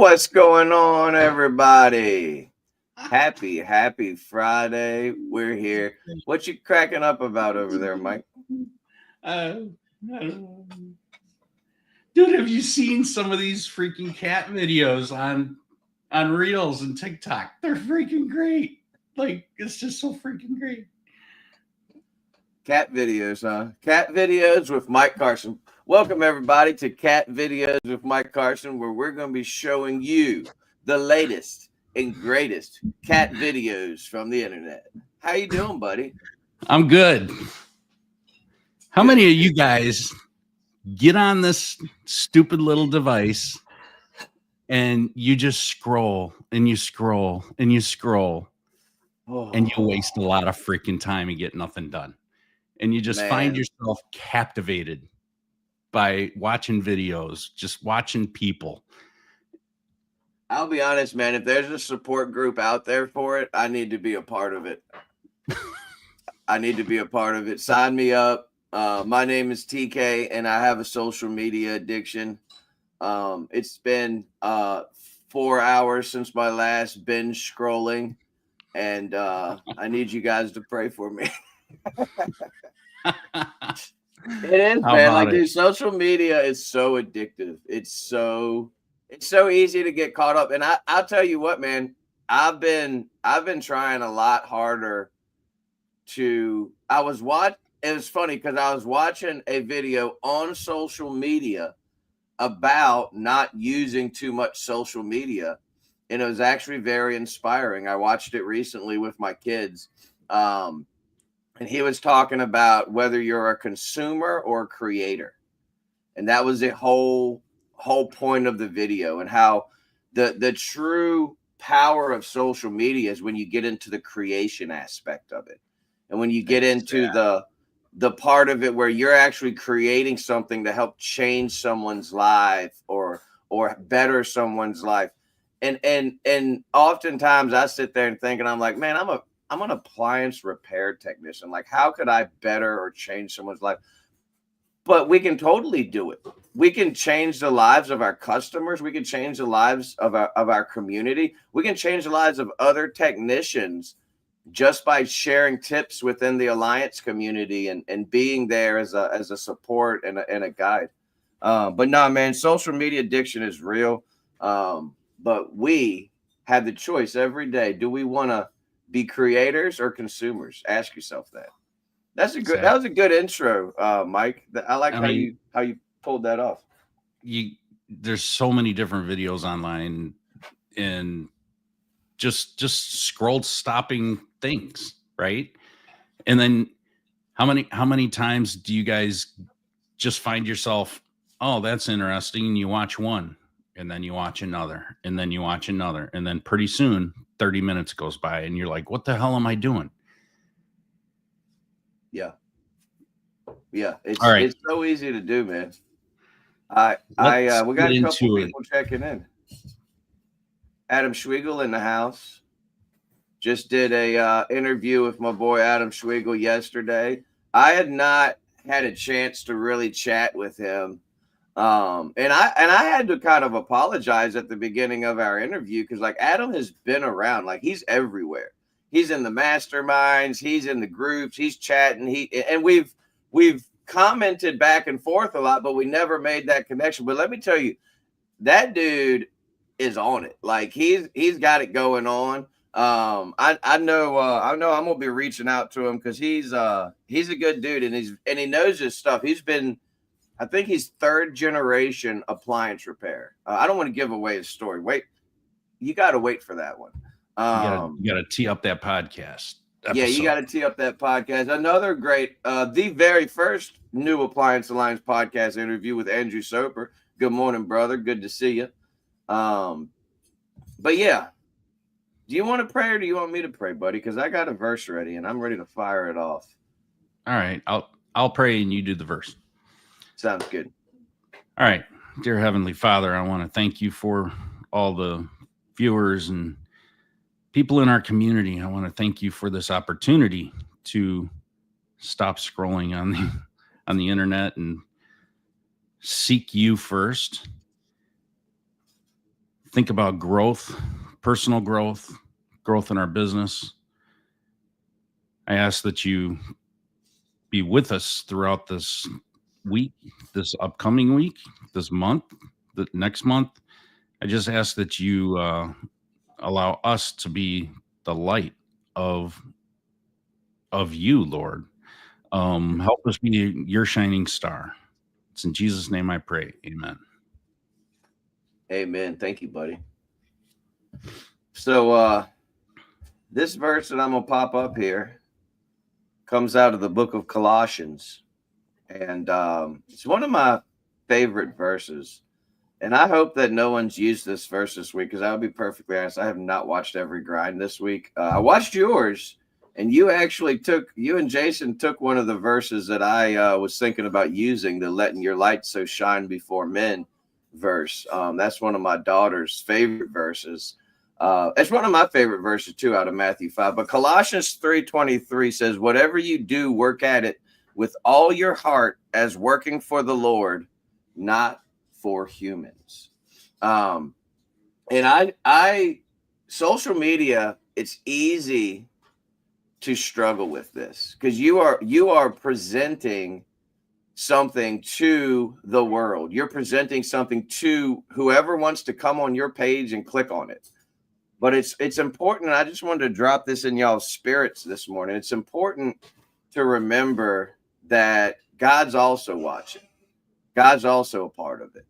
What's going on, everybody? Happy Friday. We're here. What you cracking up about over there, Mike? I don't know. Dude, have you seen some of these freaking cat videos on Reels and TikTok? They're freaking great. Like, it's just so freaking great. Cat videos, huh? Cat videos with Mike Carson. Welcome, everybody, to Cat Videos with Mike Carson, where we're going to be showing you the latest and greatest cat videos from the internet. How you doing, buddy? I'm good. How Good. many of you guys get on this stupid little device and you just scroll and you scroll and you scroll and you waste a lot of freaking time and get nothing done? And you just find yourself captivated by watching videos, just watching people. I'll be honest, man. If there's a support group out there for it, I need to be a part of it. I need to be a part of it. Sign me up. My name is TK, and I have a social media addiction. It's been 4 hours since my last binge scrolling, and I need you guys to pray for me. It is, man. Like, dude, social media is so addictive. It's so easy to get caught up. And I'll tell you what, man. I've been trying a lot harder to. It was funny because I was watching a video on social media about not using too much social media, and it was actually very inspiring. I watched it recently with my kids. And he was talking about whether you're a consumer or a creator. And that was the whole point of the video, and how the true power of social media is when you get into the creation aspect of it. And when you get into the part of it where you're actually creating something to help change someone's life or better someone's life. And oftentimes I sit there and think, and I'm like, man, I'm an appliance repair technician. Like, how could I better or change someone's life? But we can totally do it. We can change the lives of our customers. We can change the lives of our community. We can change the lives of other technicians just by sharing tips within the Alliance community and being there as a support and a guide. But no, man, social media addiction is real. But we have the choice every day. Do we want to be creators or consumers? Ask yourself that. That was a good intro, Mike. I like how you pulled that off. There's so many different videos online, and just scroll stopping things, right? And then how many times do you guys just find yourself, oh, that's interesting, and you watch one, and then you watch another, and then you watch another, and then pretty soon 30 minutes goes by and you're like, what the hell am I doing? Yeah. It's so easy to do, man. We got a couple people checking in. Adam Schwiegel in the house. Just did a interview with my boy Adam Schwiegel yesterday. I had not had a chance to really chat with him. And I had to kind of apologize at the beginning of our interview because, like, Adam has been around. Like, he's everywhere. He's in the masterminds, he's in the groups, he's chatting. And we've commented back and forth a lot, but we never made that connection. But let me tell you, that dude is on it. Like, he's got it going on. I know I'm gonna be reaching out to him because he's a good dude, and he knows his stuff. I think he's third generation appliance repair. I don't want to give away his story. Wait, you got to wait for that one. You got to tee up that podcast episode. Yeah, you got to tee up that podcast. Another great, the very first new Appliance Alliance podcast interview with Andrew Soper. Good morning, brother. Good to see you. But yeah, do you want to pray or do you want me to pray, buddy? Because I got a verse ready and I'm ready to fire it off. All right, I'll pray and you do the verse. Sounds good. All right, dear Heavenly Father, I want to thank you for all the viewers and people in our community. I want to thank you for this opportunity to stop scrolling on the internet and seek you first. think about growth, personal growth, growth in our business, I ask that you be with us throughout this week, this upcoming week, this month, the next month. I just ask that you allow us to be the light of you, Lord. Help us be your shining star. It's in Jesus' name I pray. Amen. Amen. Thank you, buddy. So this verse that I'm gonna pop up here comes out of the book of Colossians, and it's one of my favorite verses. And I hope that no one's used this verse this week, because I'll be perfectly honest, I have not watched every grind this week. I watched yours, and you and Jason took one of the verses that I was thinking about using, the letting your light so shine before men verse. That's one of my daughter's favorite verses. It's one of my favorite verses too, out of Matthew 5. But Colossians 3:23 says, whatever you do, work at it with all your heart as working for the Lord, not for humans. And I social media, it's easy to struggle with this, because you are presenting something to the world. You're presenting something to whoever wants to come on your page and click on it. But it's important, and I just wanted to drop this in y'all's spirits this morning. It's important to remember that God's also watching. God's also a part of it.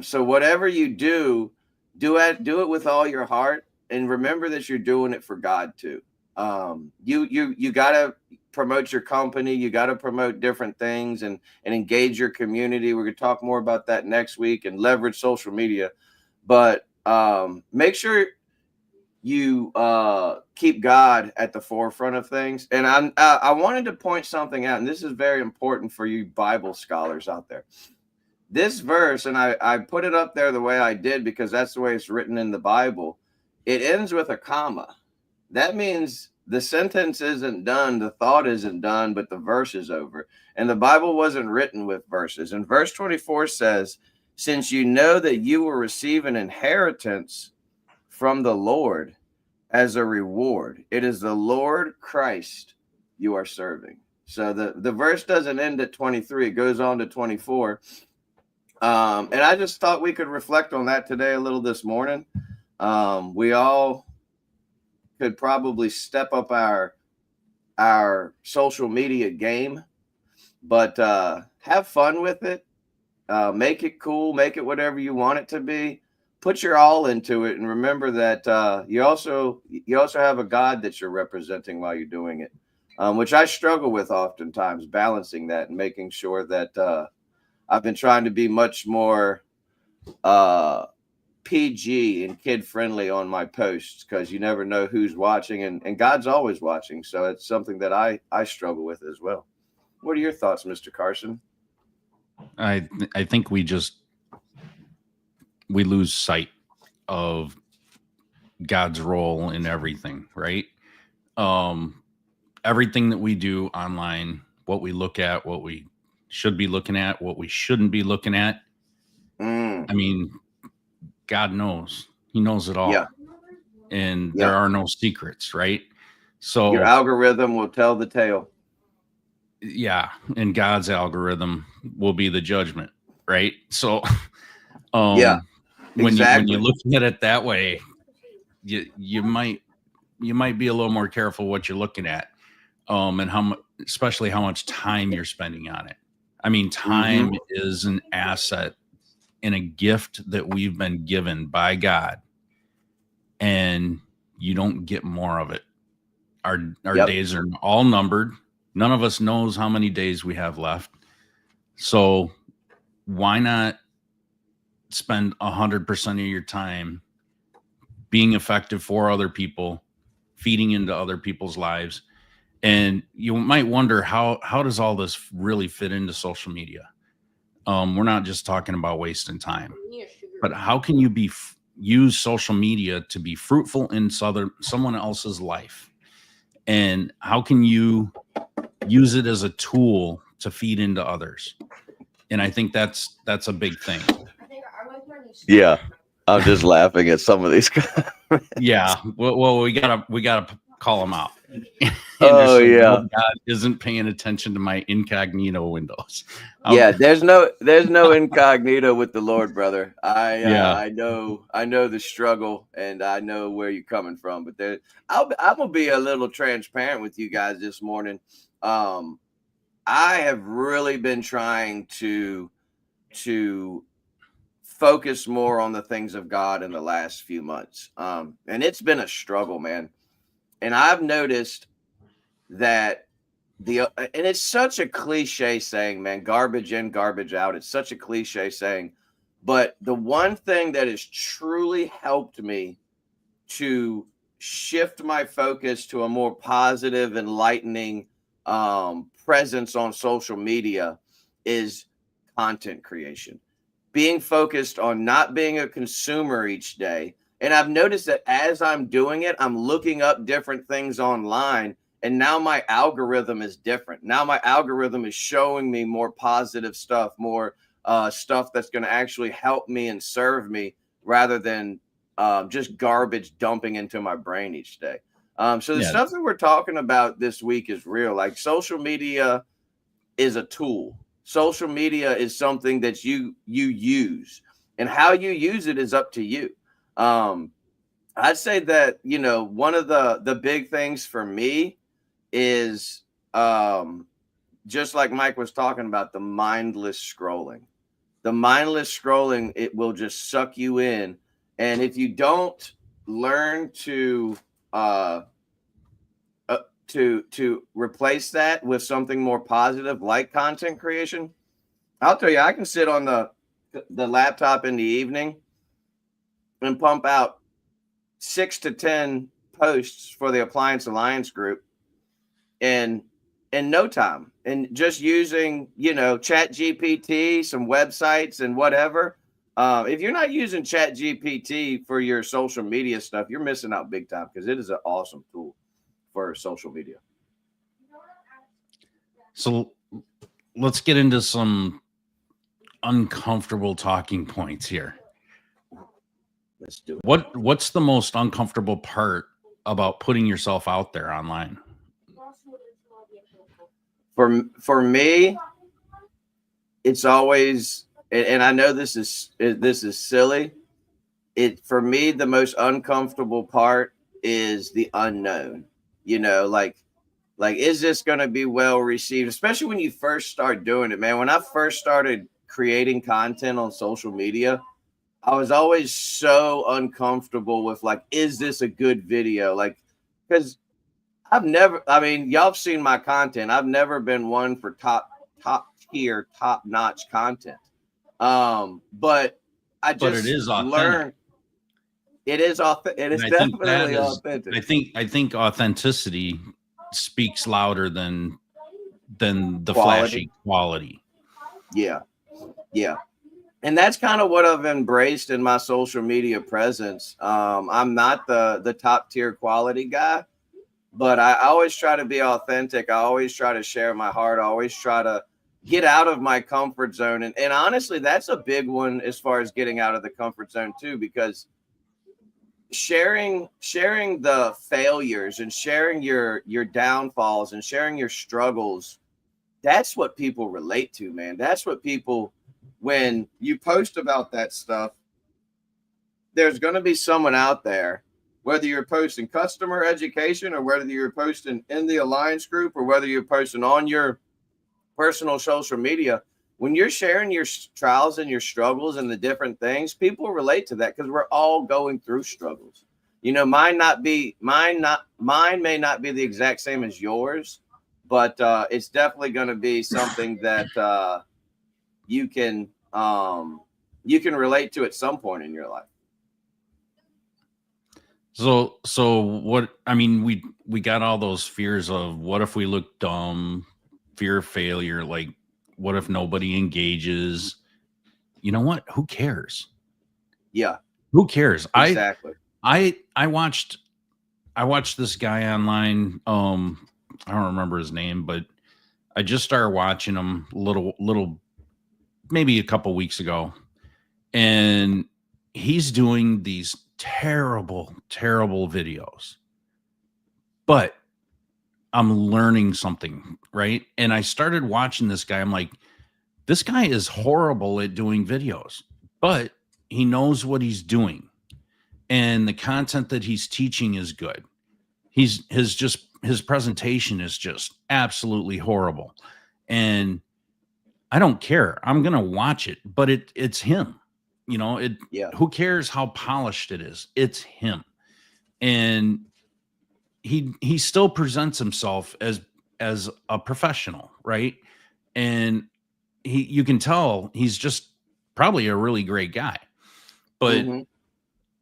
So whatever you do it with all your heart, and remember that you're doing it for God too. You gotta promote your company, you gotta promote different things and engage your community. We're gonna talk more about that next week, and leverage social media. But make sure you keep God at the forefront of things. And I wanted to point something out, and this is very important for you Bible scholars out there. This verse, and I put it up there the way I did because that's the way it's written in the Bible. It ends with a comma. That means the sentence isn't done, the thought isn't done, but the verse is over. And the Bible wasn't written with verses. And verse 24 says, since you know that you will receive an inheritance from the Lord as a reward, it is the Lord Christ you are serving. So the verse doesn't end at 23, it goes on to 24. And I just thought we could reflect on that today a little this morning. We all could probably step up our social media game, but have fun with it. Make it cool, make it whatever you want it to be. Put your all into it, and remember that you also have a God that you're representing while you're doing it, which I struggle with oftentimes, balancing that and making sure that I've been trying to be much more PG and kid friendly on my posts, because you never know who's watching, and God's always watching. So it's something that I struggle with as well. What are your thoughts, Mr. Carson? I think we lose sight of God's role in everything, right? Everything that we do online, what we look at, what we should be looking at, what we shouldn't be looking at. I mean, God knows. He knows it all. Yeah. And there are no secrets, right? So your algorithm will tell the tale. Yeah. And God's algorithm will be the judgment, right? So when you look at it that way, you might be a little more careful what you're looking at, and especially how much time you're spending on it. I mean, time is an asset and a gift that we've been given by God, and you don't get more of it. Our days are all numbered. None of us knows how many days we have left. So why not spend 100% of your time being effective for other people, feeding into other people's lives? And you might wonder, how does all this really fit into social media? We're not just talking about wasting time, but how can you use social media to be fruitful in someone else's life? And how can you use it as a tool to feed into others? And I think that's a big thing. Yeah. I'm just laughing at some of these. Yeah. Well, we gotta call them out. Oh yeah. No, God isn't paying attention to my incognito windows. Yeah, there's no incognito with the Lord, brother. I know the struggle, and I know where you're coming from. But I'm gonna be a little transparent with you guys this morning. I have really been trying to focus more on the things of God in the last few months, and it's been a struggle, man. And I've noticed that and it's such a cliche saying, man, garbage in, garbage out. It's such a cliche saying, but the one thing that has truly helped me to shift my focus to a more positive, enlightening presence on social media is content creation. Being focused on not being a consumer each day. And I've noticed that as I'm doing it, I'm looking up different things online. And now my algorithm is different. Now my algorithm is showing me more positive stuff, more stuff that's going to actually help me and serve me rather than just garbage dumping into my brain each day. So the stuff that we're talking about this week is real. Like social media is a tool. Social media is something that you use, and how you use it is up to you. I'd say that, one of the big things for me is just like Mike was talking about, the mindless scrolling. The mindless scrolling, it will just suck you in. And if you don't learn to replace that with something more positive like content creation, I'll tell you, I can sit on the laptop in the evening and pump out 6 to 10 posts for the Appliance Alliance group in no time, and just using Chat GPT, some websites and whatever. If you're not using Chat GPT for your social media stuff, you're missing out big time, because it is an awesome tool for social media. So let's get into some uncomfortable talking points here. Let's do it. What's the most uncomfortable part about putting yourself out there online? For me, it's always, and I know this is silly. For me, the most uncomfortable part is the unknown. Like, is this going to be well received? Especially when you first start doing it, man. When I first started creating content on social media, I was always so uncomfortable with, like, is this a good video? Like, because y'all have seen my content. I've never been one for top tier, top notch content. But I just it is learned. It is authentic. It is definitely authentic. I think authenticity speaks louder than the flashy quality. Yeah. And that's kind of what I've embraced in my social media presence. I'm not the top tier quality guy, but I always try to be authentic. I always try to share my heart. I always try to get out of my comfort zone. And honestly, that's a big one as far as getting out of the comfort zone too, because sharing the failures and sharing your downfalls and sharing your struggles, that's what people relate to, man. That's what people, when you post about that stuff, there's going to be someone out there, whether you're posting customer education or whether you're posting in the Alliance group or whether you're posting on your personal social media, when you're sharing your trials and your struggles and the different things, people relate to that, because we're all going through struggles. Mine may not be the exact same as yours, but it's definitely going to be something that you can relate to at some point in your life. So what? I mean, we got all those fears of what if we look dumb, fear of failure, like what if nobody engages? You know what? Who cares? Yeah. Who cares? Exactly. I watched this guy online. I don't remember his name, but I just started watching him little maybe a couple weeks ago. And he's doing these terrible, terrible videos, but I'm learning something, right? And I started watching this guy. I'm like, this guy is horrible at doing videos, but he knows what he's doing. And the content that he's teaching is good. His presentation is just absolutely horrible. And I don't care. I'm gonna watch it, but it's him. You know, Yeah. who cares how polished it is? It's him. And he still presents himself as a professional, right? And you can tell he's just probably a really great guy, but Mm-hmm.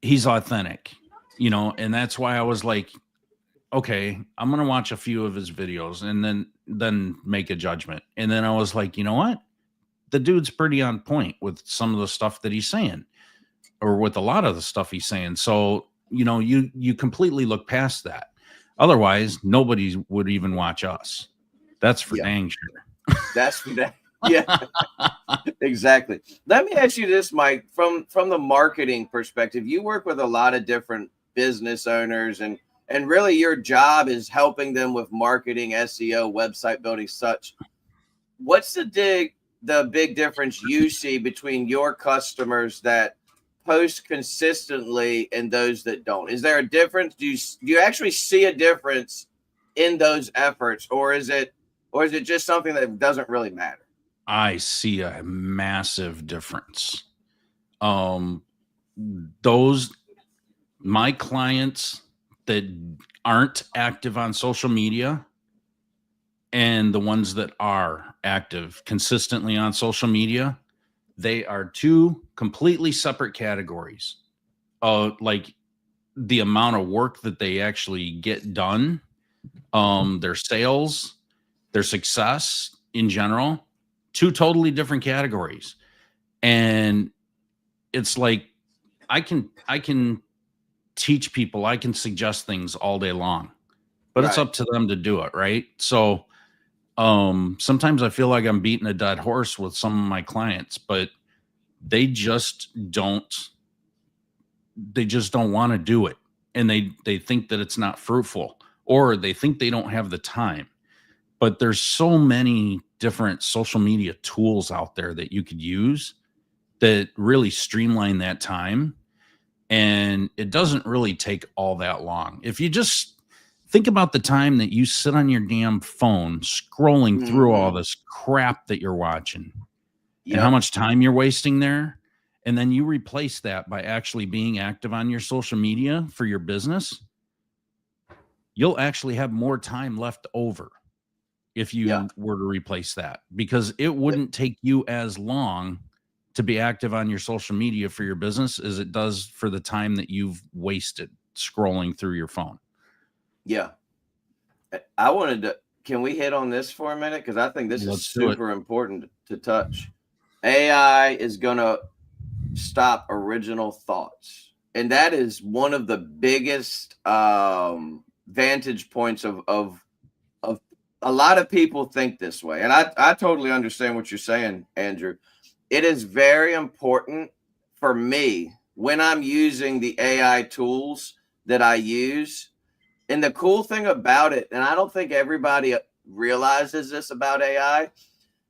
he's authentic, you know, and that's why I was like, okay, I'm gonna watch a few of his videos and then make a judgment. And then I was like, you know what? The dude's pretty on point with some of the stuff that he's saying, or with a lot of the stuff he's saying. So, you know, you completely look past that. Otherwise, nobody would even watch us. That's for dang sure. That's for that. Yeah, exactly. Let me ask you this, Mike, from the marketing perspective. You work with a lot of different business owners, and really your job is helping them with marketing, SEO, website building, such. What's the big difference you see between your customers that post consistently and those that don't? Is there a difference? Do you actually see a difference in those efforts, or is it just something that doesn't really matter? I see a massive difference. Those my clients that aren't active on social media and the ones that are active consistently on social media, they are two completely separate categories. Like the amount of work that they actually get done, their sales, their success in general, two totally different categories. And it's like I can teach people, I can suggest things all day long, but it's Right. up to them to do it, right? So sometimes I feel like I'm beating a dead horse with some of my clients, but they just don't want to do it, and they think that it's not fruitful, or they think they don't have the time. But there's so many different social media tools out there that you could use that really streamline that time, and it doesn't really take all that long. If you just think about the time that you sit on your damn phone scrolling through all Mm-hmm. this crap that you're watching, and how Yep. much time you're wasting there, and then you replace that by actually being active on your social media for your business, you'll actually have more time left over if Yeah. you were to replace that, because it wouldn't take you as long to be active on your social media for your business as it does for the time that you've wasted scrolling through your phone. Yeah. I wanted to. Can we hit on this for a minute? Because I think this is Let's do it. super important to touch. AI is going to stop original thoughts, and that is one of the biggest vantage points of a lot of people think this way, and I totally understand what you're saying, Andrew. It is very important for me when I'm using the AI tools that I use. And the cool thing about it, and I don't think everybody realizes this about AI,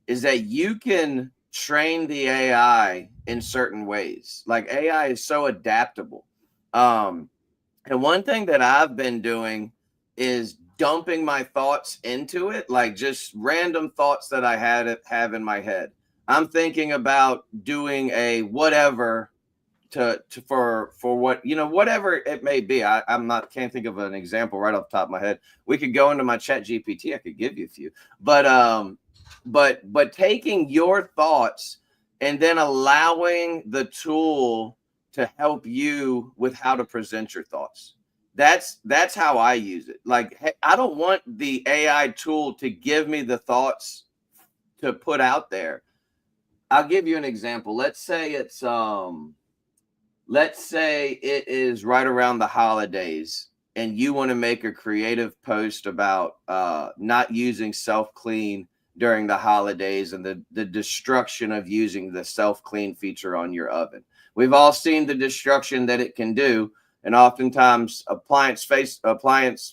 is that you can train the AI in certain ways. Like AI is so adaptable. Um, and one thing that I've been doing is dumping my thoughts into it, like just random thoughts that I have in my head. I'm thinking about doing a whatever for what, whatever it may be. I'm not can't think of an example right off the top of my head. We could go into my chat GPT. I could give you a few, but taking your thoughts and then allowing the tool to help you with how to present your thoughts. That's how I use it. Like, hey, I don't want the AI tool to give me the thoughts to put out there. I'll give you an example. Let's say it is right around the holidays and you want to make a creative post about not using self clean during the holidays and the destruction of using the self-clean feature on your oven. We've all seen the destruction that it can do. And oftentimes appliance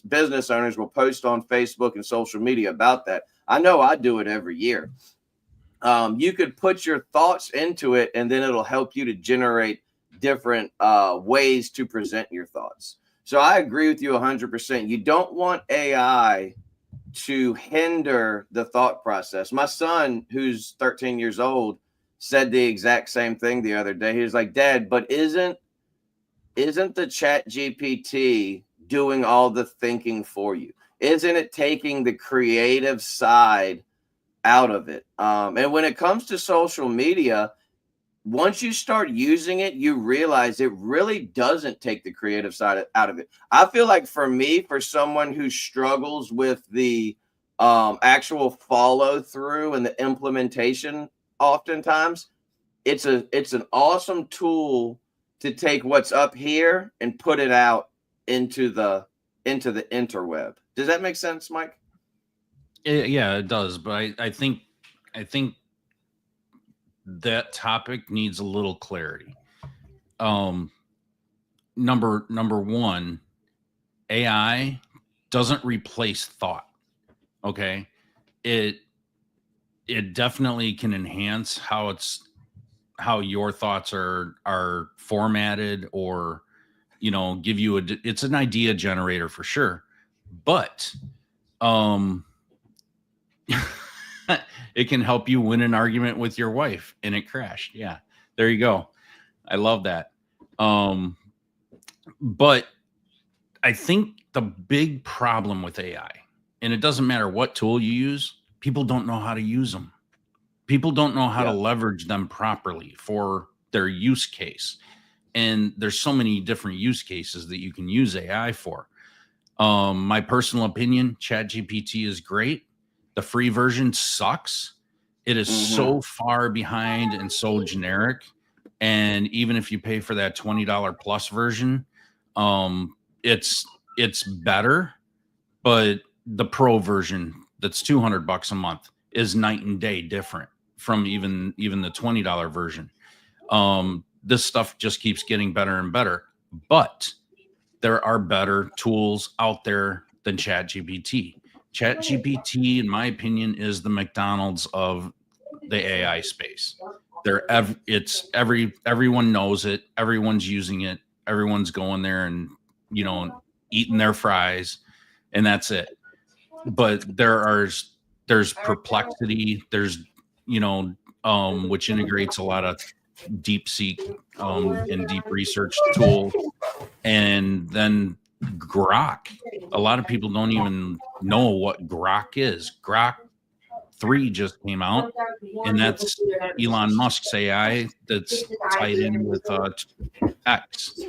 business owners will post on Facebook and social media about that. I know I do it every year. You could put your thoughts into it, and then it'll help you to generate different ways to present your thoughts. So I agree with you 100%. You don't want AI to hinder the thought process. My son, who's 13 years old, said the exact same thing the other day. He was like, Dad, but isn't the Chat GPT doing all the thinking for you? Isn't it taking the creative side out of it? And when it comes to social media, once you start using it, you realize it really doesn't take the creative side out of it. I feel like for me, for someone who struggles with the actual follow through and the implementation, oftentimes it's an awesome tool to take what's up here and put it out into the interweb. Does that make sense, Mike? Yeah, it does. But I think that topic needs a little clarity. Number one, AI doesn't replace thought. Okay. It definitely can enhance how your thoughts are formatted, or give you it's an idea generator for sure, but it can help you win an argument with your wife and it crashed. Yeah, there you go. I love that. But I think the big problem with AI, and it doesn't matter what tool you use, people don't know how to use them. People don't know how to leverage them properly for their use case. And there's so many different use cases that you can use AI for. My personal opinion, ChatGPT is great. The free version sucks. It is so far behind and so generic. And even if you pay for that $20 plus version, it's better. But the pro version that's $200 a month is night and day different from even the $20 version. This stuff just keeps getting better and better, but there are better tools out there than ChatGPT. ChatGPT, in my opinion, is the McDonald's of the AI space. Everyone knows it. Everyone's using it. Everyone's going there and eating their fries, and that's it. But there's Perplexity. There's which integrates a lot of DeepSeek and deep research tools, and then Grok. A lot of people don't even know what Grok is. Grok 3 just came out, and that's Elon Musk's AI that's tied in with X.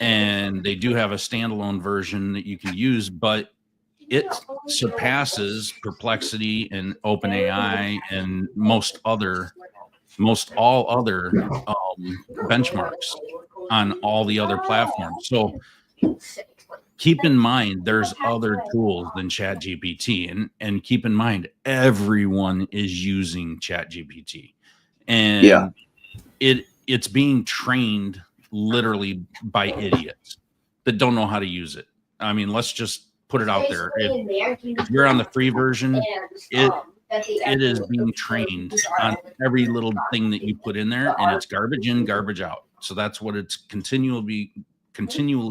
And they do have a standalone version that you can use, but it surpasses Perplexity and OpenAI and most all other benchmarks on all the other platforms. So keep in mind, there's other tools than ChatGPT, and keep in mind, everyone is using ChatGPT, and it's being trained literally by idiots that don't know how to use it. I mean, let's just put it out there. If you're on the free version, it is being trained on every little thing that you put in there, and it's garbage in, garbage out. So that's what it's continually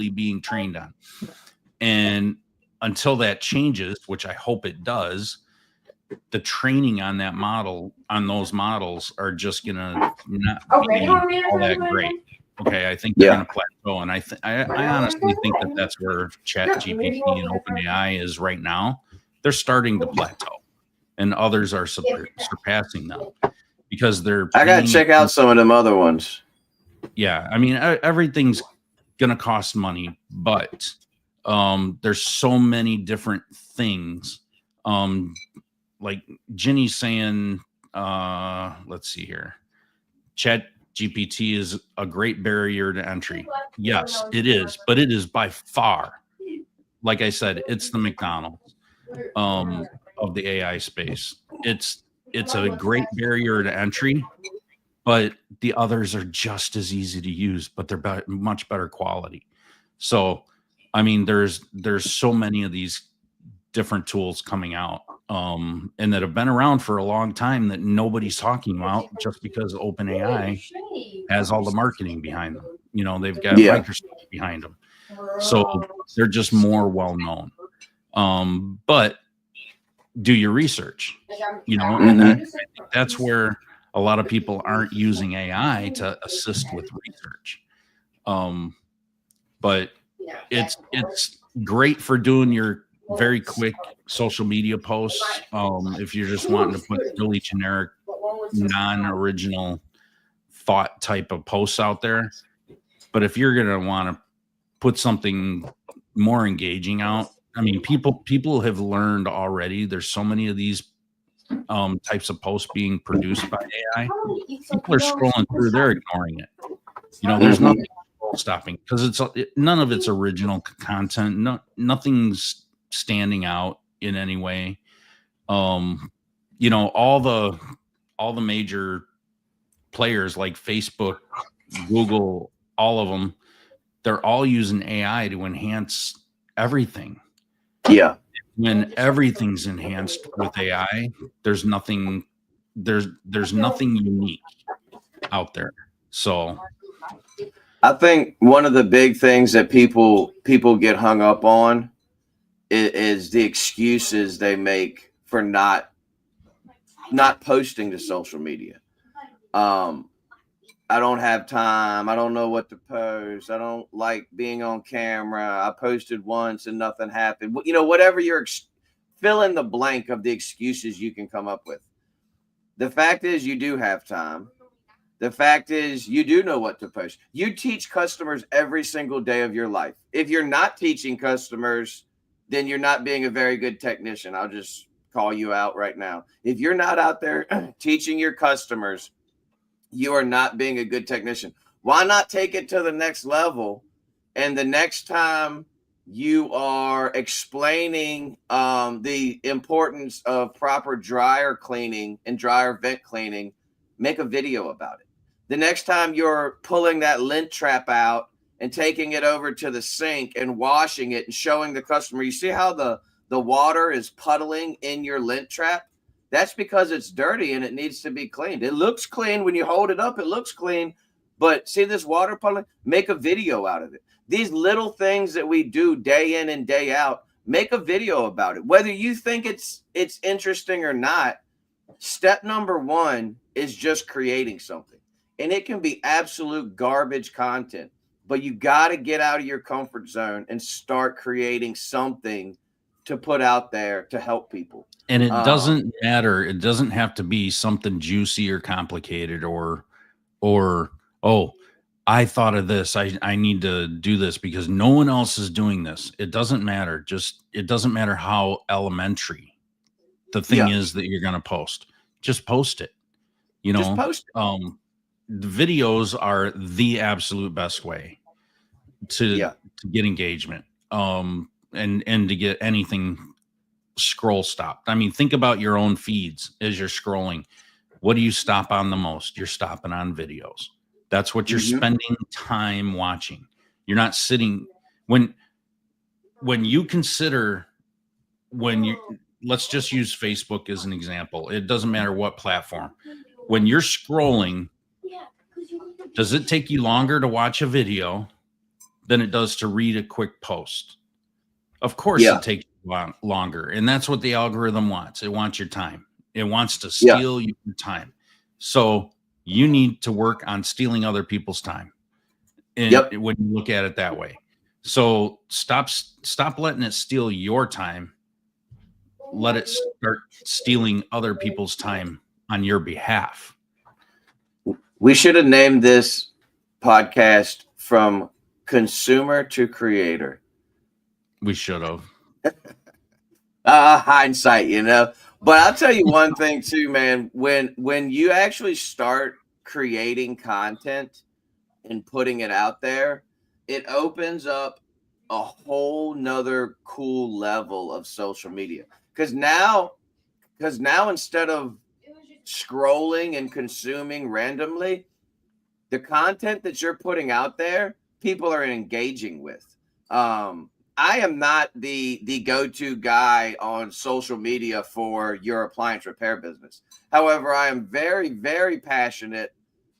being trained on. And until that changes, which I hope it does, the training on those models are just gonna not be all that great. Okay, I think they're gonna plateau, and I honestly think that's where ChatGPT and OpenAI is right now. They're starting to plateau, and others are surpassing them because they're. I gotta check out some of them other ones. Yeah, I mean, everything's gonna cost money, but there's so many different things. Like Ginny's saying, let's see here. ChatGPT is a great barrier to entry. Yes, it is, but it is by far, like I said, it's the McDonald's. of the AI space. It's a great barrier to entry, but the others are just as easy to use, but they're much better quality. So, I mean, there's so many of these different tools coming out, and that have been around for a long time that nobody's talking about just because OpenAI has all the marketing behind them. You know, they've got Microsoft behind them. So they're just more well known. But do your research, you know, and that's where a lot of people aren't using AI to assist with research. But it's great for doing your very quick social media posts. If you're just wanting to put really generic, non-original thought type of posts out there. But if you're going to want to put something more engaging out, I mean, people have learned already. There's so many of these types of posts being produced by AI. People are scrolling through, they're ignoring it. You know, there's nothing stopping because none of it's original content. Nothing's standing out in any way. You know, all the major players like Facebook, Google, all of them, they're all using AI to enhance everything. Yeah. When everything's enhanced with AI, there's nothing unique out there. So I think one of the big things that people get hung up on is the excuses they make for not posting to social media. I don't have time. I don't know what to post. I don't like being on camera. I posted once and nothing happened. You know, whatever you're fill in the blank of the excuses you can come up with. The fact is you do have time. The fact is you do know what to post. You teach customers every single day of your life. If you're not teaching customers, then you're not being a very good technician. I'll just call you out right now. If you're not out there teaching your customers, you are not being a good technician. Why not take it to the next level? And the next time you are explaining the importance of proper dryer cleaning and dryer vent cleaning, make a video about it. The next time you're pulling that lint trap out and taking it over to the sink and washing it and showing the customer, you see how the water is puddling in your lint trap? That's because it's dirty and it needs to be cleaned. It looks clean when you hold it up. It looks clean. But see this water puddling? Make a video out of it. These little things that we do day in and day out, make a video about it. Whether you think it's interesting or not, step number one is just creating something. And it can be absolute garbage content. But you got to get out of your comfort zone and start creating something to put out there to help people. And it doesn't matter. It doesn't have to be something juicy or complicated or, oh, I thought of this. I need to do this because no one else is doing this. It doesn't matter. It doesn't matter how elementary the thing is that you're going to post. Just post it. You know, just post it. The videos are the absolute best way to get engagement. And to get anything scroll stopped. I mean, think about your own feeds as you're scrolling. What do you stop on the most? You're stopping on videos. That's what you're spending time watching. You're not sitting when you consider let's just use Facebook as an example. It doesn't matter what platform. When you're scrolling, does it take you longer to watch a video than it does to read a quick post? Of course it takes longer. And that's what the algorithm wants. It wants your time. It wants to steal your time. So you need to work on stealing other people's time. And when you look at it that way. So stop letting it steal your time. Let it start stealing other people's time on your behalf. We should have named this podcast From Consumer to Creator. We should have. Hindsight, you know. But I'll tell you one thing too, man. When you actually start creating content and putting it out there, it opens up a whole nother cool level of social media. Because now now instead of scrolling and consuming randomly, the content that you're putting out there, people are engaging with. I am not the go-to guy on social media for your appliance repair business. However, I am very, very passionate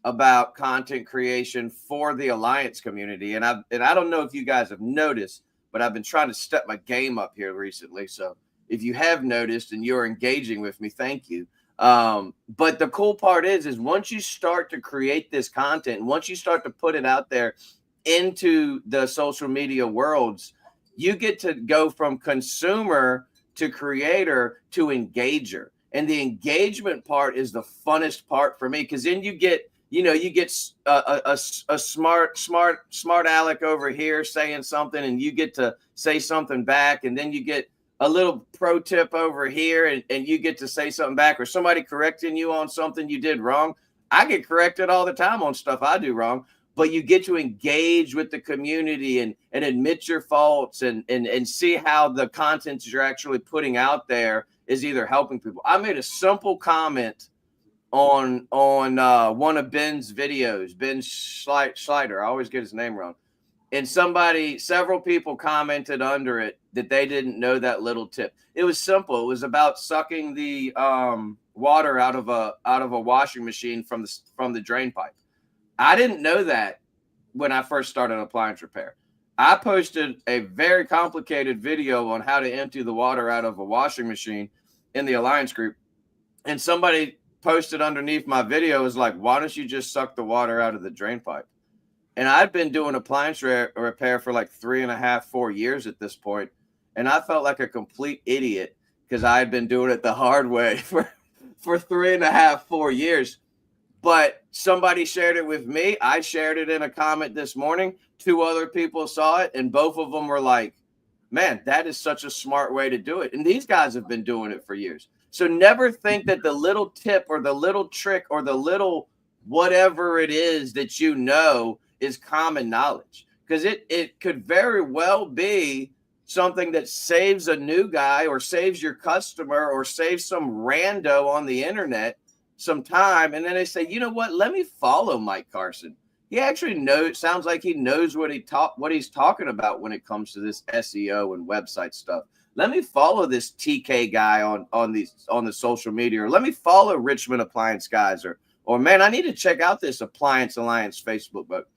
about content creation for the alliance community. And I don't know if you guys have noticed, but I've been trying to step my game up here recently. So if you have noticed and you're engaging with me, thank you. But the cool part is once you start to create this content, once you start to put it out there into the social media worlds, you get to go from consumer to creator to engager. And the engagement part is the funnest part for me, because then you get a smart aleck over here saying something, and you get to say something back, and then you get a little pro tip over here, and you get to say something back, or somebody correcting you on something you did wrong. I get corrected all the time on stuff I do wrong, but you get to engage with the community and admit your faults and see how the content you're actually putting out there is either helping people. I made a simple comment on one of Ben's videos, Ben Schleider. I always get his name wrong. And several people commented under it that they didn't know that little tip. It was simple. It was about sucking the water out of a washing machine from the drain pipe. I didn't know that when I first started appliance repair. I posted a very complicated video on how to empty the water out of a washing machine in the Alliance group. And somebody posted underneath my video was like, why don't you just suck the water out of the drain pipe? And I've been doing appliance repair for like 3.5, 4 years at this point. And I felt like a complete idiot because I had been doing it the hard way for 3.5, 4 years. But somebody shared it with me. I shared it in a comment this morning. 2 other people saw it, and both of them were like, man, that is such a smart way to do it. And these guys have been doing it for years. So never think that the little tip or the little trick or the little whatever it is that you know is common knowledge, because it could very well be something that saves a new guy or saves your customer or saves some rando on the internet some time. And then they say, you know what, let me follow Mike Carson. He actually sounds like he knows what he's talking about when it comes to this SEO and website stuff. Let me follow this TK guy on the social media, or let me follow Richmond Appliance guys, or man, I need to check out this Appliance Alliance Facebook. But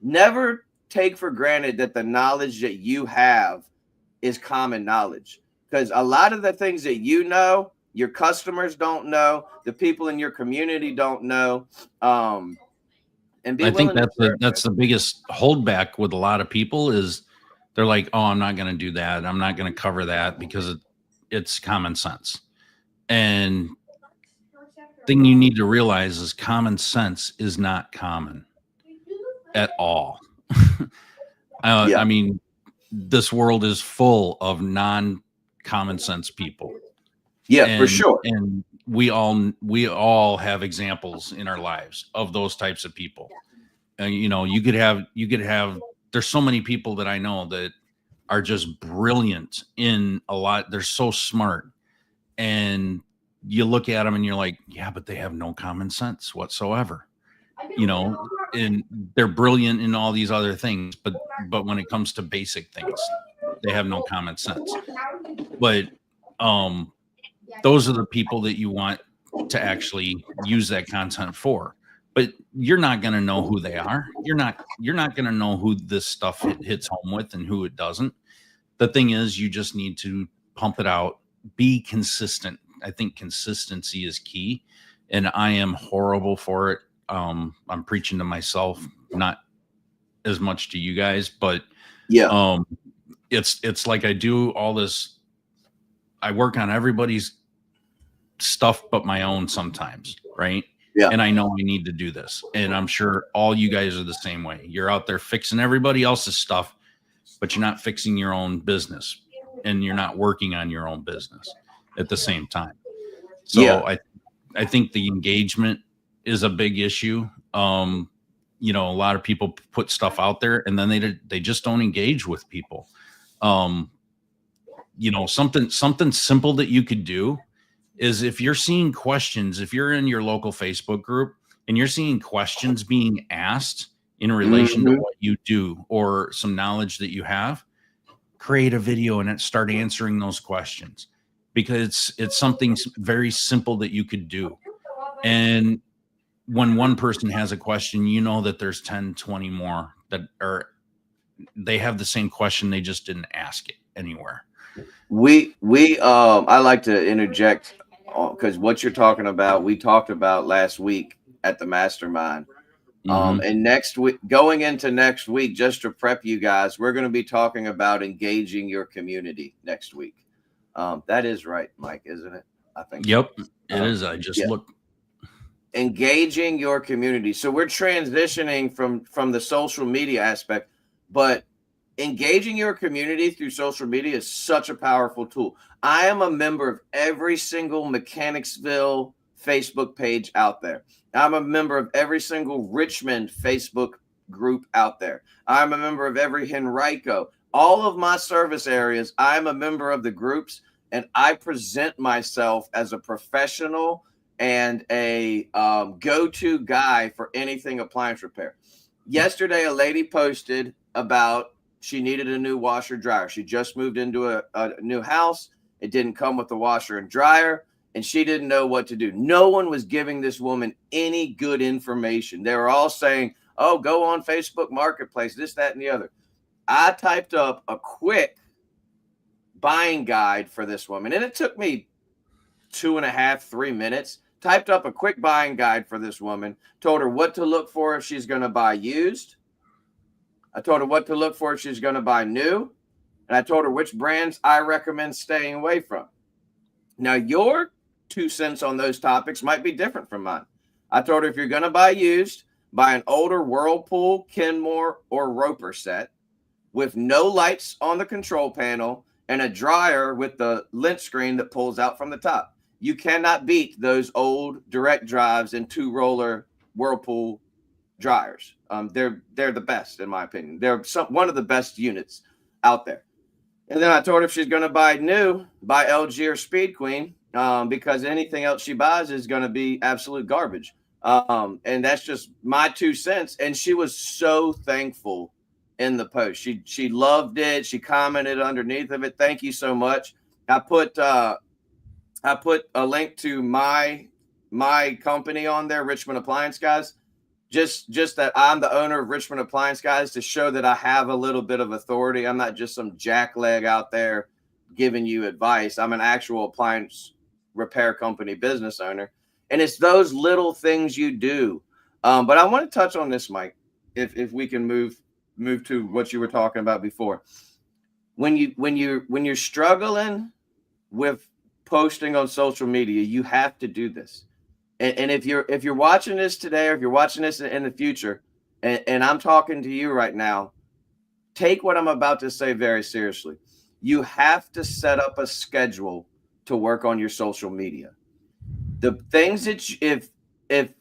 never take for granted that the knowledge that you have is common knowledge, because a lot of the things that you know, your customers don't know, the people in your community don't know. And I think that's the biggest holdback with a lot of people is they're like, oh, I'm not going to do that. I'm not going to cover that because it's common sense. And thing you need to realize is common sense is not common at all. I mean, this world is full of non-common sense people. Yeah, for sure. And we all have examples in our lives of those types of people. You could have, there's so many people that I know that are just brilliant in a lot. They're so smart, and you look at them and you're like, yeah, but they have no common sense whatsoever, and they're brilliant in all these other things. But when it comes to basic things, they have no common sense. But, those are the people that you want to actually use that content for. But you're not going to know who they are. You're not going to know who this stuff hits home with and who it doesn't. The thing is, you just need to pump it out, be consistent. I think consistency is key, and I am horrible for it. I'm preaching to myself, not as much to you guys, but yeah, it's like I do all this. I work on everybody's stuff but my own sometimes, right? Yeah. And I know I need to do this. And I'm sure all you guys are the same way. You're out there fixing everybody else's stuff, but you're not fixing your own business, and you're not working on your own business at the same time. So yeah. I think the engagement is a big issue. A lot of people put stuff out there and then they just don't engage with people. Something simple that you could do is if you're seeing questions, if you're in your local Facebook group and you're seeing questions being asked in relation to what you do or some knowledge that you have, create a video and start answering those questions, because it's something very simple that you could do. And when one person has a question, you know that there's 10, 20 more that they have the same question. They just didn't ask it anywhere. I like to interject because what you're talking about, we talked about last week at the mastermind. And next week, going into next week, just to prep you guys, we're going to be talking about engaging your community next week. That is right, Mike, isn't it? I think. Yep, it is. I just looked. Engaging your community. So we're transitioning from the social media aspect, but engaging your community through social media is such a powerful tool. I am a member of every single Mechanicsville Facebook page out there. I'm a member of every single Richmond Facebook group out there. I'm a member of every Henrico. All of my service areas, I'm a member of the groups, and I present myself as a professional and a go-to guy for anything appliance repair. Yesterday, a lady posted about she needed a new washer dryer. She just moved into a new house. It didn't come with the washer and dryer, and she didn't know what to do. No one was giving this woman any good information. They were all saying, oh, go on Facebook Marketplace, this, that, and the other. I typed up a quick buying guide for this woman, and it took me 2.5, 3 minutes. Typed up a quick buying guide for this woman, told her what to look for if she's going to buy used. I told her what to look for if she's going to buy new. And I told her which brands I recommend staying away from. Now, your 2 cents on those topics might be different from mine. I told her if you're going to buy used, buy an older Whirlpool, Kenmore, or Roper set with no lights on the control panel and a dryer with the lint screen that pulls out from the top. You cannot beat those old direct drives and 2-roller Whirlpool dryers. They're the best, in my opinion. They're one of the best units out there. And then I told her if she's going to buy new, buy LG or Speed Queen, because anything else she buys is going to be absolute garbage. And that's just my 2 cents. And she was so thankful in the post. She loved it. She commented underneath of it. Thank you so much. I put a link to my company on there, Richmond Appliance Guys. Just that I'm the owner of Richmond Appliance Guys, to show that I have a little bit of authority. I'm not just some jackleg out there giving you advice. I'm an actual appliance repair company business owner. And it's those little things you do. But I want to touch on this, Mike, if we can move to what you were talking about before. When you're struggling with posting on social media, you have to do this. And if you're watching this today, or if you're watching this in the future, and I'm talking to you right now, take what I'm about to say very seriously. You have to set up a schedule to work on your social media. The things that if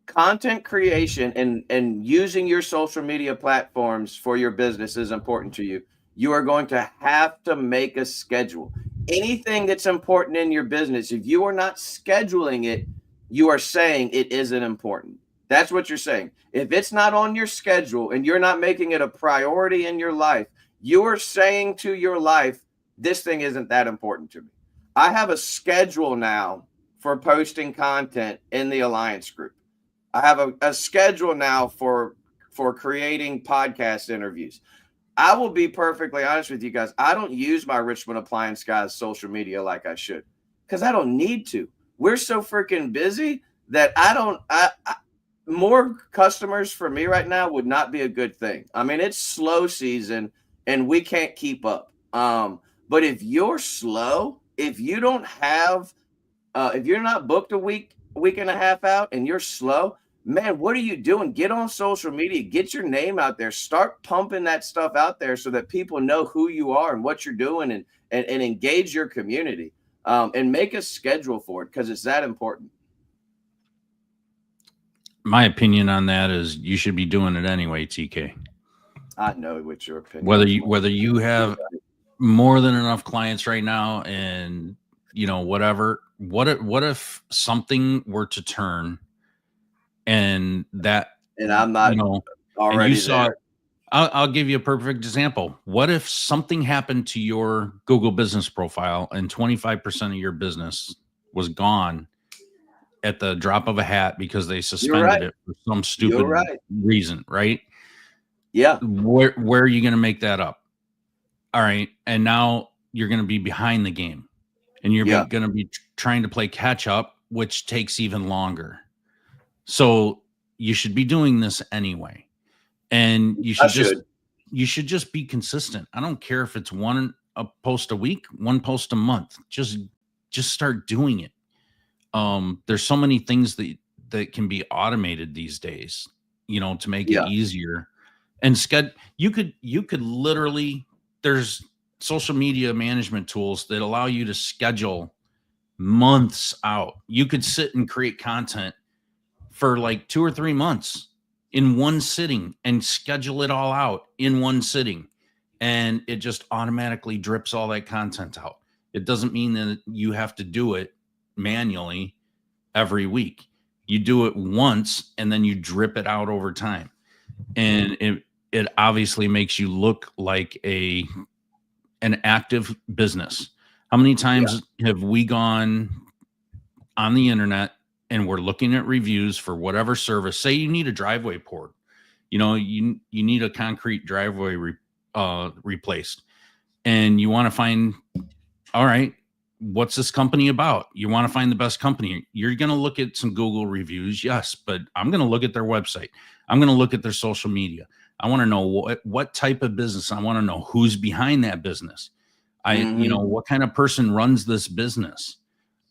content creation and using your social media platforms for your business is important to you, you are going to have to make a schedule. Anything that's important in your business, if you are not scheduling it, you are saying it isn't important. That's what you're saying. If it's not on your schedule and you're not making it a priority in your life, you are saying to your life, this thing isn't that important to me. I have a schedule now for posting content in the Alliance group. I have a schedule now for creating podcast interviews. I will be perfectly honest with you guys. I don't use my Richmond Appliance Guys social media like I should, because I don't need to. We're so freaking busy that more customers for me right now would not be a good thing. I mean, it's slow season and we can't keep up. But if you're slow, if you don't have, if you're not booked a week and a half out and you're slow, man, what are you doing? Get on social media, get your name out there, start pumping that stuff out there so that people know who you are and what you're doing, and engage your community. And make a schedule for it, because it's that important. My opinion on that is you should be doing it anyway, TK. I know what your opinion. Whether you have more than enough clients right now and whatever. What if something were to turn and that, and I'm not and already you saw there. I'll give you a perfect example. What if something happened to your Google business profile and 25% of your business was gone at the drop of a hat because they suspended it for some stupid reason, right? Yeah. Where are you going to make that up? All right. And now you're going to be behind the game and you're going to be trying to play catch up, which takes even longer. So you should be doing this anyway. And you should just be consistent. I don't care if it's a post a week, one post a month. Just start doing it. There's so many things that can be automated these days, to make it easier. And you could literally, there's social media management tools that allow you to schedule months out. You could sit and create content for like 2 or 3 months in one sitting and schedule it all out in one sitting. And it just automatically drips all that content out. It doesn't mean that you have to do it manually every week. You do it once and then you drip it out over time. And it obviously makes you look like an active business. How many times have we gone on the internet and we're looking at reviews for whatever service? Say you need a driveway poured, you need a concrete driveway replaced, and you want to find, all right, what's this company about? You want to find the best company. You're going to look at some Google reviews, yes, but I'm going to look at their website. I'm going to look at their social media. I want to know what type of business. I want to know who's behind that business. What kind of person runs this business.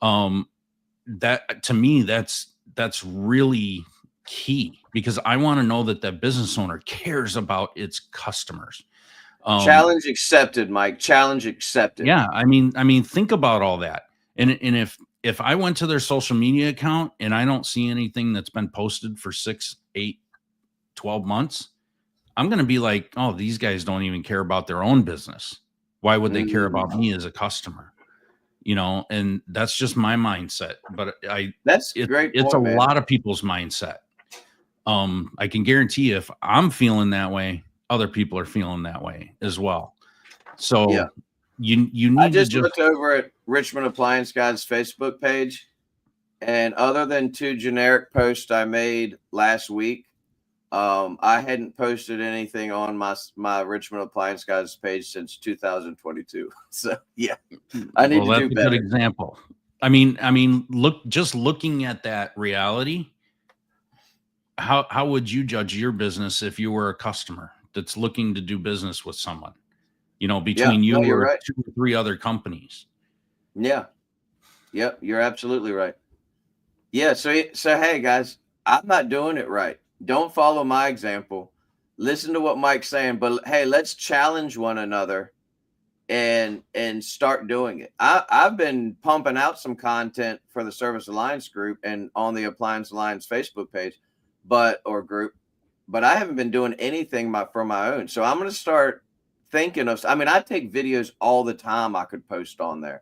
That to me, that's really key, because I want to know that that business owner cares about its customers. Challenge accepted, Mike. Challenge accepted. Yeah, I mean, think about all that. And if I went to their social media account and I don't see anything that's been posted for 6, 8, 12 months, I'm going to be like, oh, these guys don't even care about their own business. Why would they care about me as a customer? And that's just my mindset. But that's great. It's a lot of people's mindset. I can guarantee you, if I'm feeling that way, other people are feeling that way as well. So you need I just looked over at Richmond Appliance Guys Facebook page, and other than 2 generic posts I made last week, I hadn't posted anything on my Richmond Appliance Guys page since 2022. So I need to do better. That's a good example. I mean, looking at that reality, how would you judge your business if you were a customer that's looking to do business with someone, between you or 2 or 3 other companies? Yeah. Yep. You're absolutely right. Yeah. So hey guys, I'm not doing it right. Don't follow my example. Listen to what Mike's saying, but hey, let's challenge one another and start doing it. I've been pumping out some content for the Service Alliance group and on the Appliance Alliance Facebook page, or group, but I haven't been doing anything for my own. So I'm going to start thinking of, I take videos all the time I could post on there.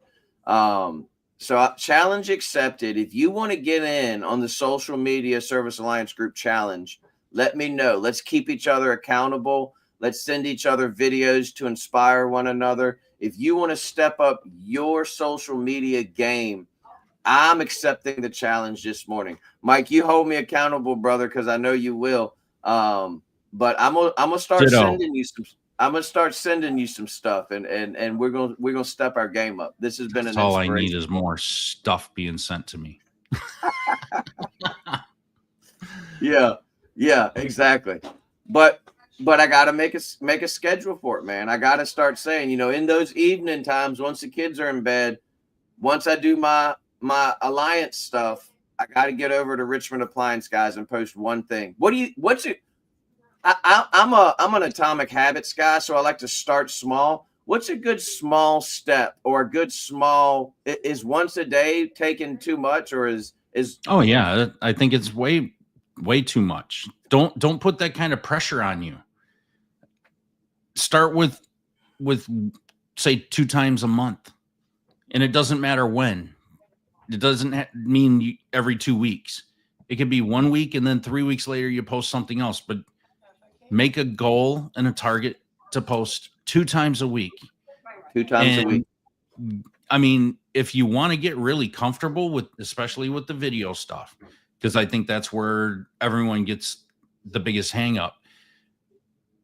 So challenge accepted. If you want to get in on the social media Service Alliance group challenge, let me know. Let's keep each other accountable. Let's send each other videos to inspire one another. If you want to step up your social media game, I'm accepting the challenge this morning. Mike, you hold me accountable, brother, because I know you will. But I'm gonna start sending you some. I'm gonna start sending you some stuff, and we're gonna step our game up. This has been all I need is more stuff being sent to me. Yeah, exactly. But I gotta make a schedule for it, man. I gotta start saying, in those evening times, once the kids are in bed, once I do my Alliance stuff, I got to get over to Richmond Appliance Guys and post one thing. I'm an Atomic Habits guy, so I like to start small. What's a good small step, or a good small, is once a day taking too much, or is Oh yeah, I think it's way too much. Don't put that kind of pressure on you. Start with say 2 times a month. And it doesn't matter when. It doesn't mean every 2 weeks. It could be 1 week and then 3 weeks later you post something else, but make a goal and a target to post 2 times a week. 2 times a week. I mean, if you want to get really comfortable with, especially with the video stuff, because I think that's where everyone gets the biggest hang up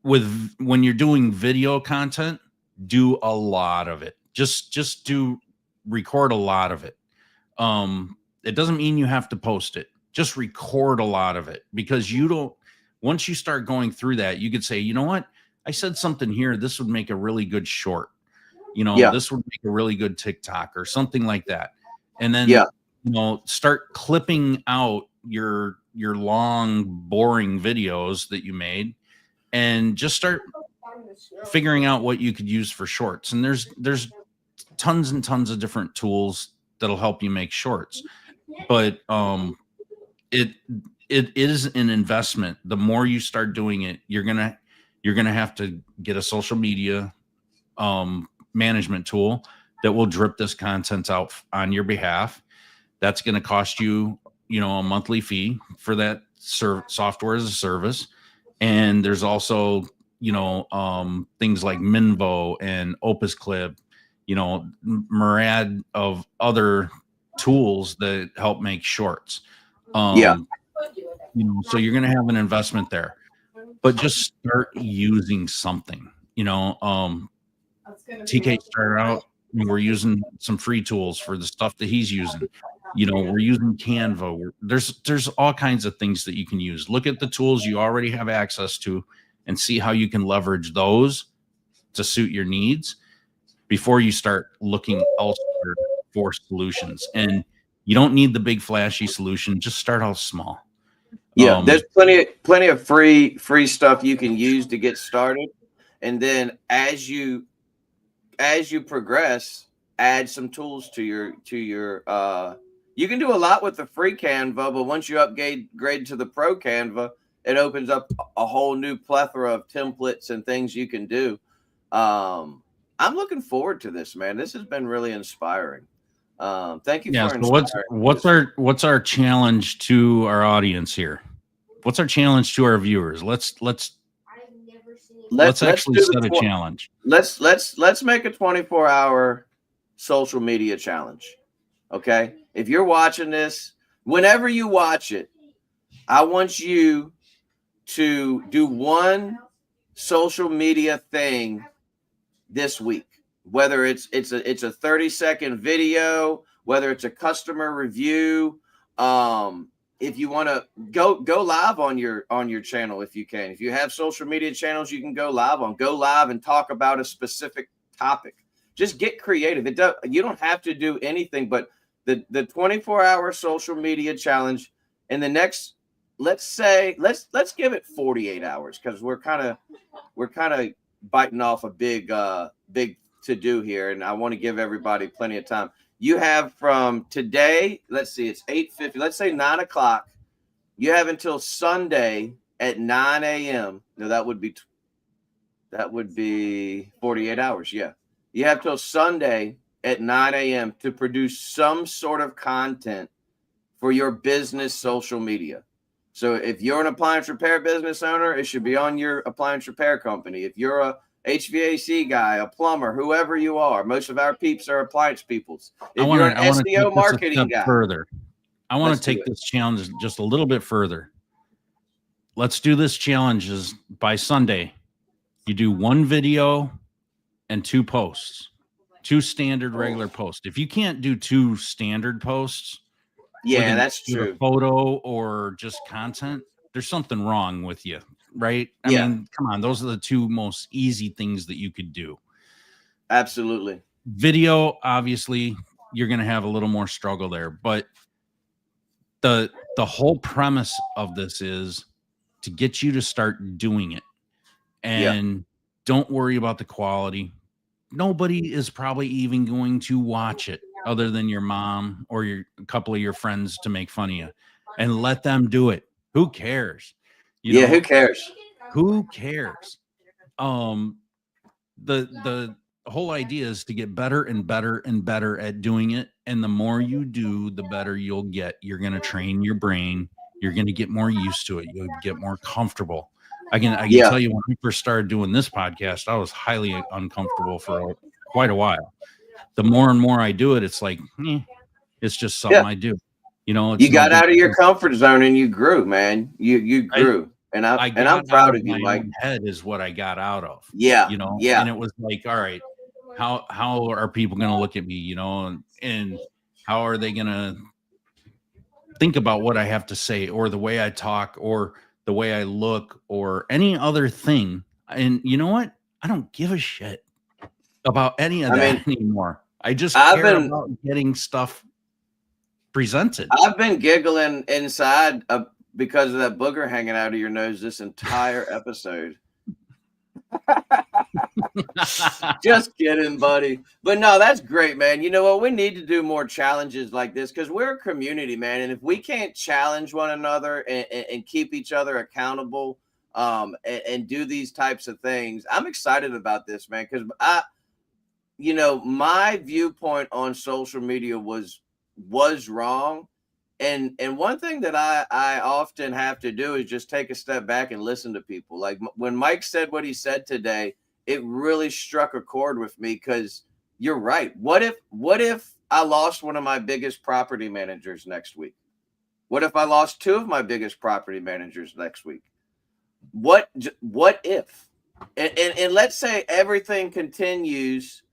with when you're doing video content, do a lot of it. Just do record a lot of it. It doesn't mean you have to post it. Just record a lot of it, because you don't, once you start going through that, you could say, you know what? I said something here. This would make a really good short. This would make a really good TikTok or something like that. And then, start clipping out your long, boring videos that you made, and just start figuring out what you could use for shorts. And there's tons and tons of different tools that'll help you make shorts. But it is an investment. The more you start doing it, you're gonna have to get a social media management tool that will drip this content out on your behalf. That's going to cost you, a monthly fee for that software as a service. And there's also, things like Minvo and Opus Clip, myriad of other tools that help make shorts. So you're going to have an investment there, but just start using something. TK started out, we're using some free tools for the stuff that he's using. We're using Canva. There's all kinds of things that you can use. Look at the tools you already have access to and see how you can leverage those to suit your needs before you start looking elsewhere for solutions. And you don't need the big flashy solution. Just start out small. There's plenty of free stuff you can use to get started. And then as you progress, add some tools to your you can do a lot with the free Canva, but once you upgrade to the pro Canva, it opens up a whole new plethora of templates and things you can do. I'm looking forward to this, man. This has been really inspiring. Thank you for inspiring. What's our challenge to our audience here? What's our challenge to our viewers? Let's actually set a challenge. Let's make a 24-hour social media challenge. Okay. If you're watching this, whenever you watch it, I want you to do one social media thing this week, whether it's a 30-second video, whether it's a customer review. If you want to go live on your channel, if you can. If you have social media channels, you can go live and talk about a specific topic. Just get creative. You don't have to do anything, but the 24-hour social media challenge in the next, let's give it 48 hours, because we're kind of biting off a big to do here, and I want to give everybody plenty of time. You have from today, let's see, it's 8:50. Let's say 9 o'clock. You have until Sunday at 9 a.m. No, that would be 48 hours. Yeah. You have till Sunday at 9 a.m. to produce some sort of content for your business social media. So if you're an appliance repair business owner, it should be on your appliance repair company. If you're a HVAC guy, a plumber, whoever you are, most of our peeps are appliance peoples. If you're an SEO marketing guy, further. I want to take this challenge just a little bit further. Let's do this challenge by Sunday. You do one video and 2 posts, 2 standard regular posts. If you can't do 2 standard posts, that's true, a photo or just content, there's something wrong with you, right? I mean, come on, those are the 2 most easy things that you could do. Absolutely. Video, obviously, you're going to have a little more struggle there, but the whole premise of this is to get you to start doing it. And don't worry about the quality. Nobody is probably even going to watch it other than your mom or a couple of your friends to make fun of you, and let them do it. Who cares? Who cares? Who cares? The whole idea is to get better and better and better at doing it. And the more you do, the better you'll get. You're going to train your brain. You're going to get more used to it. You'll get more comfortable. I can tell you, when we first started doing this podcast, I was highly uncomfortable for quite a while. The more and more I do it, it's like, it's just something I do. You know, you got out of your comfort zone and you grew, man. You grew. And I'm proud of you, Mike. My head is what I got out of. Yeah. You know, yeah. And it was like, all right, how are people going to look at me, you know, and how are they going to think about what I have to say, or the way I talk, or the way I look, or any other thing. And you know what? I don't give a shit about any of that anymore. I just care about getting stuff presented. I've been giggling inside because of that booger hanging out of your nose this entire episode. Just kidding, buddy. But no, that's great, man. You know what? We need to do more challenges like this because we're a community, man. And if we can't challenge one another and keep each other accountable and do these types of things, I'm excited about this, man. Because my viewpoint on social media was wrong. And one thing that I often have to do is just take a step back and listen to people. Like when Mike said what he said today, it really struck a chord with me because you're right. What if I lost one of my biggest property managers next week? What if I lost two of my biggest property managers next week? What if? And let's say everything continues.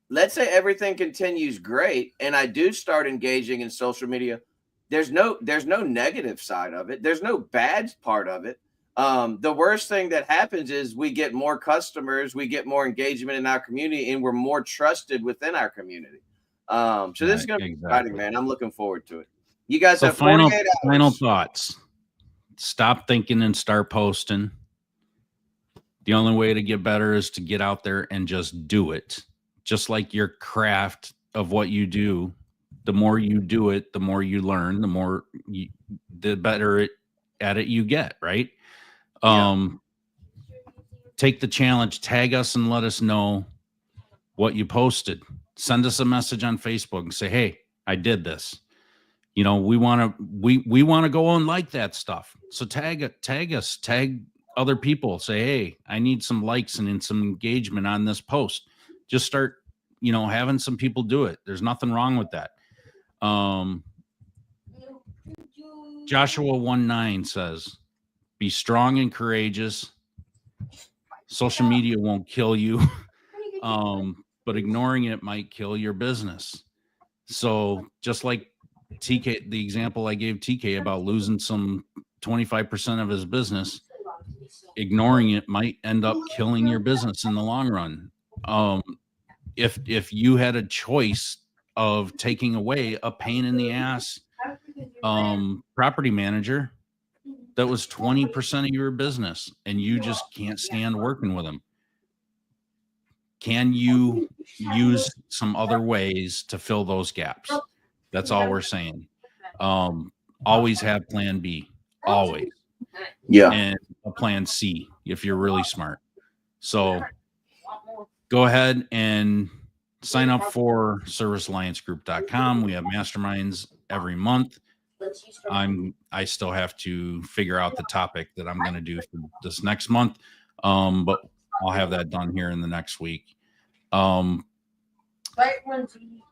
Let's say everything continues great and I do start engaging in social media. There's no negative side of it. There's no bad part of it. The worst thing that happens is we get more customers, we get more engagement in our community, and we're more trusted within our community. So this is going to be exciting, man. I'm looking forward to it. You guys have 48 hours. Final thoughts. Stop thinking and start posting. The only way to get better is to get out there and just do it. Just like your craft of what you do, the more you do it, the more you learn, the better at it you get, right? Take the challenge, tag us and let us know what you posted. Send us a message on Facebook and say, hey, I did this. You know, we want to go and like that stuff. So tag us, tag other people, say, hey, I need some likes and some engagement on this post. Just start, having some people do it. There's nothing wrong with that. Joshua 1:9 says, be strong and courageous. Social media won't kill you, but ignoring it might kill your business. So just like TK, the example I gave TK about losing some 25% of his business, ignoring it might end up killing your business in the long run. If you had a choice of taking away a pain in the ass property manager that was 20% of your business and you just can't stand working with them, can you use some other ways to fill those gaps? That's all we're saying. Always have plan B, always. Yeah. And a plan C if you're really smart. So go ahead and sign up for servicealliancegroup.com. We have masterminds every month. I still have to figure out the topic that I'm going to do for this next month. But I'll have that done here in the next week.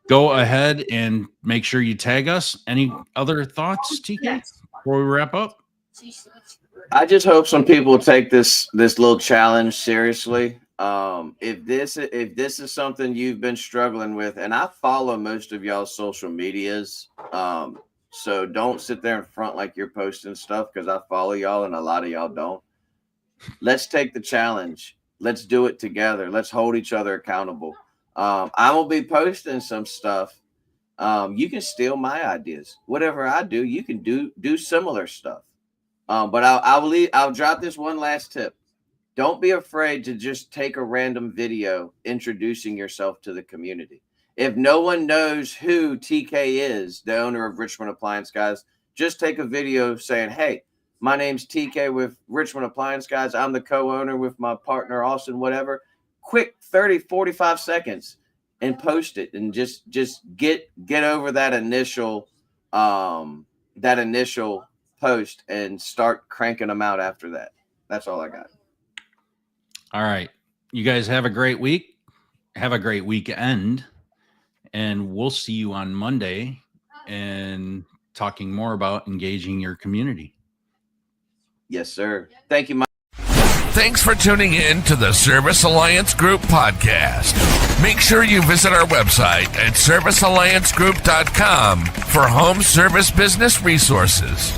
Go ahead and make sure you tag us. Any other thoughts, TK, before we wrap up? I just hope some people take this little challenge seriously. If this is something you've been struggling with, and I follow most of y'all's social medias, so don't sit there in front like you're posting stuff because I follow y'all and a lot of y'all don't. Let's take the challenge. Let's do it together. Let's hold each other accountable. I will be posting some stuff. You can steal my ideas. Whatever I do, you can do similar stuff. But I'll drop this one last tip. Don't be afraid to just take a random video introducing yourself to the community. If no one knows who TK is, the owner of Richmond Appliance Guys, just take a video saying, hey, my name's TK with Richmond Appliance Guys. I'm the co-owner with my partner, Austin, whatever. quick 30, 45 seconds and post it, and just get over that initial post and start cranking them out after that. That's all I got. All right. You guys have a great week. Have a great weekend. And we'll see you on Monday and talking more about engaging your community. Yes, sir. Thank you, Mike. Thanks for tuning in to the Service Alliance Group podcast. Make sure you visit our website at servicealliancegroup.com for home service business resources.